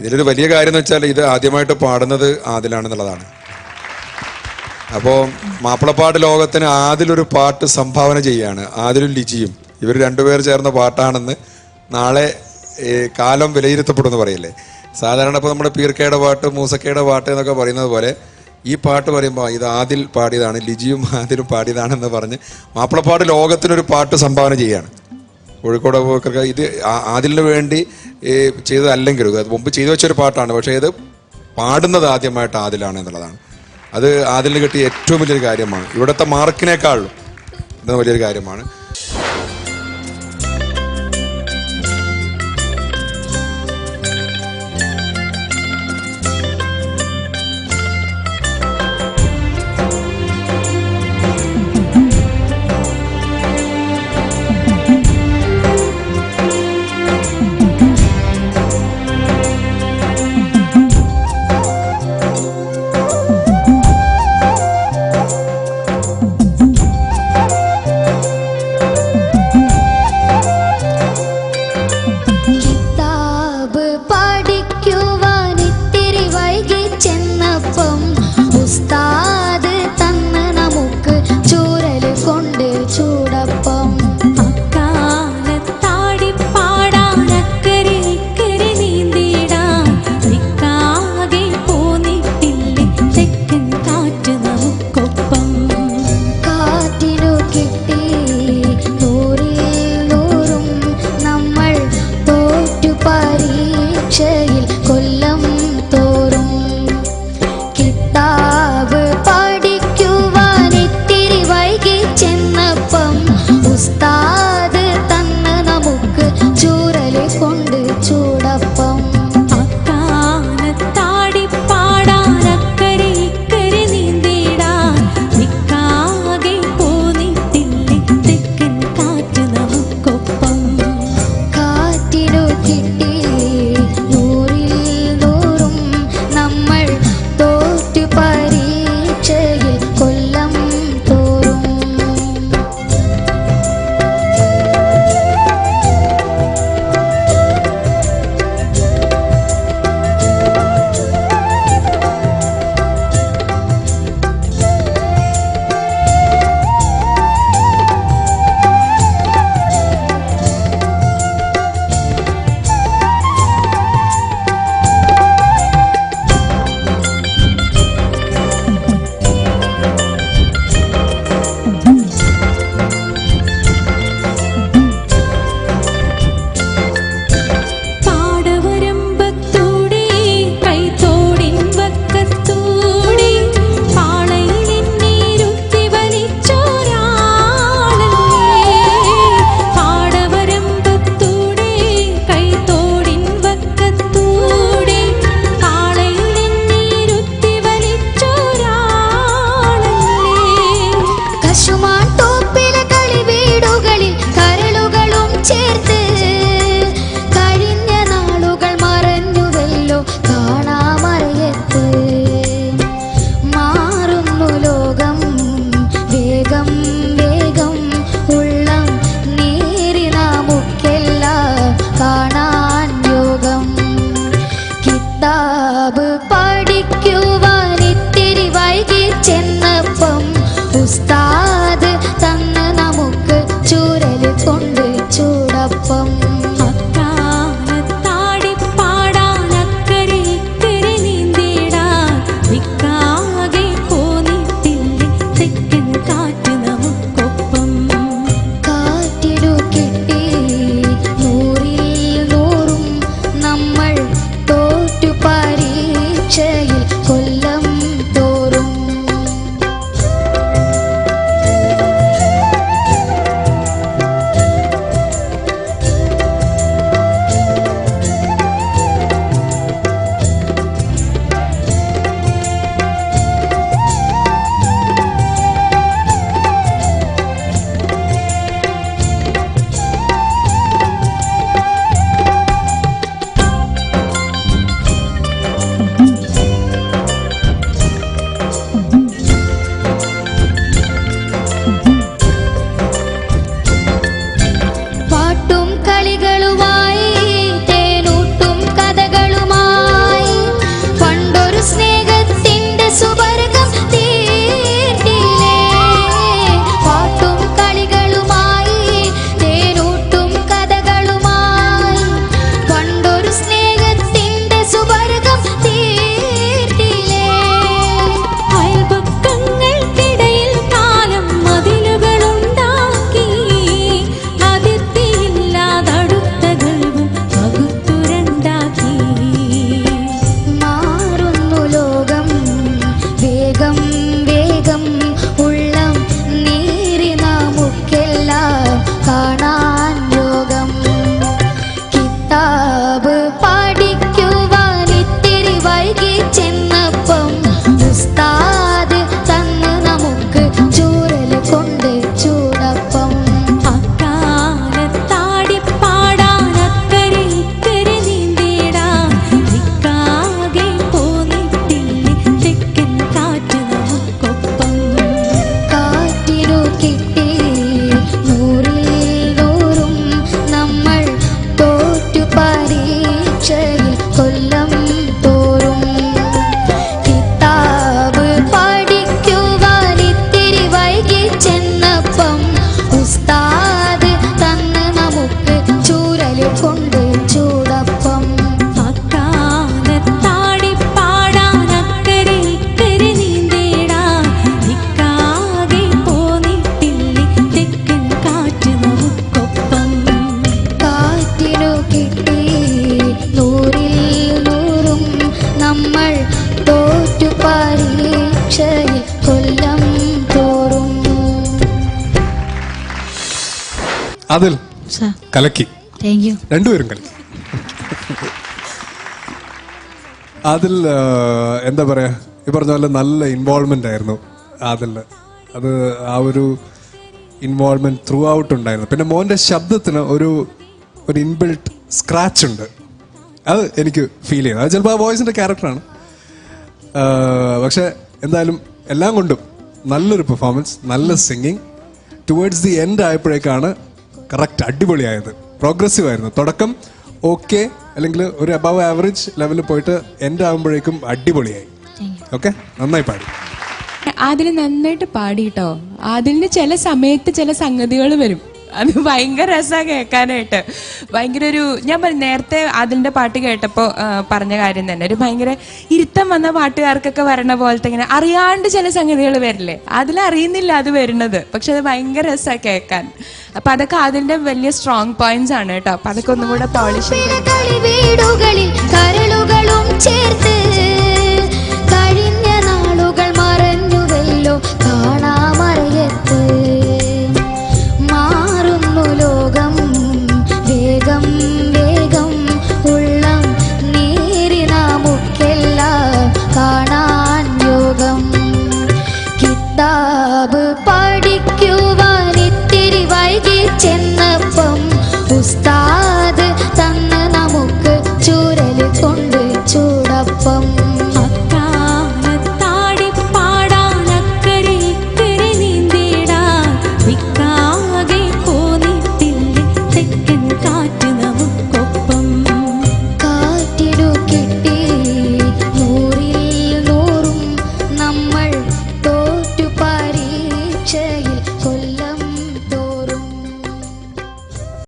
ഇതിലൊരു വലിയ കാര്യം എന്ന് വെച്ചാൽ ഇത് ആദ്യമായിട്ട് പാടുന്നത് ആദിലാണെന്നുള്ളതാണ്. അപ്പോൾ മാപ്പിളപ്പാട്ട് ലോകത്തിന് ആദിലൊരു പാട്ട് സംഭാവന ചെയ്യാണ്. ആദിലും ലിജിയും ഇവർ രണ്ടുപേർ ചേർന്ന പാട്ടാണെന്ന് നാളെ കാലം വിലയിരുത്തപ്പെടുമെന്ന് പറയില്ലേ. സാധാരണ ഇപ്പോൾ നമ്മുടെ പീർക്കയുടെ പാട്ട്, മൂസക്കയുടെ പാട്ട് എന്നൊക്കെ പറയുന്നത് പോലെ ഈ പാട്ട് പറയുമ്പോൾ ഇത് ആദിൽ പാടിയതാണ്, ലിജിയും ആദിലും പാടിയതാണെന്ന് പറഞ്ഞ് മാപ്പിളപ്പാട്ട് ലോകത്തിനൊരു പാട്ട് സംഭാവന ചെയ്യാണ്. കോഴിക്കോട് പോക്കർക്ക് ഇത് ആദിലിന് വേണ്ടി ചെയ്തതല്ലെങ്കിലും അത് മുമ്പ് ചെയ്തു വെച്ചൊരു പാട്ടാണ്. പക്ഷേ ഇത് പാടുന്നത് ആദ്യമായിട്ട് ആദിലാണ് എന്നുള്ളതാണ്. അത് ആദിലിന് കിട്ടിയ ഏറ്റവും വലിയൊരു കാര്യമാണ്. ഇവിടുത്തെ മാർക്കിനേക്കാളും ഇത് വലിയൊരു കാര്യമാണ്. ആദിൽ കലക്കി, രണ്ടുപേരും കലക്കി. അതിൽ എന്താ പറയാ, ഈ പറഞ്ഞ പോലെ നല്ല ഇൻവോൾവ്മെന്റ് ആയിരുന്നു അതിൽ. അത് ആ ഒരു ഇൻവോൾവ്മെന്റ് ത്രൂ ഔട്ട് ഉണ്ടായിരുന്നു. പിന്നെ മോന്റെ ശബ്ദത്തിന് ഒരു ഇൻബിൽട്ട് സ്ക്രാച്ച് ഉണ്ട്, അത് എനിക്ക് ഫീൽ ചെയ്തു. അത് ചിലപ്പോൾ ആ വോയിസിന്റെ ക്യാരക്ടറാണ്. പക്ഷെ എന്തായാലും എല്ലാം കൊണ്ടും നല്ലൊരു പെർഫോമൻസ്, നല്ല സിംഗിങ്. ടുവേർഡ്സ് ദി എൻഡ് ആയപ്പോഴേക്കാണ് കറക്റ്റ് അടിപൊളിയായത്. പ്രോഗ്രസീവ് ആയിരുന്നു. തുടക്കം ഓക്കെ, അല്ലെങ്കിൽ ഒരു അബവ് ആവറേജ് ലെവലിൽ പോയിട്ട് എൻഡ് ആകുമ്പോഴേക്കും അടിപൊളിയായി. ഓക്കെ, നന്നായി പാടി. അതിന് നന്നായിട്ട് പാടി കേട്ടോ. അതിന് ചില സമയത്ത് ചില സംഗതികൾ വരും, അത് ഭയങ്കര രസമാണ് കേൾക്കാനായിട്ട്. ഭയങ്കര ഒരു, ഞാൻ നേരത്തെ അതിൻ്റെ പാട്ട് കേട്ടപ്പോൾ പറഞ്ഞ കാര്യം തന്നെ, ഒരു ഭയങ്കര ഇരുത്തം വന്ന പാട്ടുകാർക്കൊക്കെ വരണ പോലത്തെ ഇങ്ങനെ അറിയാണ്ട് ചില സംഗതികൾ വരില്ലേ, അതിലറിയുന്നില്ല അത് വരുന്നത്, പക്ഷെ അത് ഭയങ്കര രസമാണ് കേൾക്കാൻ. അപ്പൊ അതൊക്കെ അതിന്റെ വലിയ സ്ട്രോങ് പോയിന്റ്സ് ആണ് കേട്ടോ. അപ്പൊ അതൊക്കെ ഒന്നും കൂടെ പോളിഷ്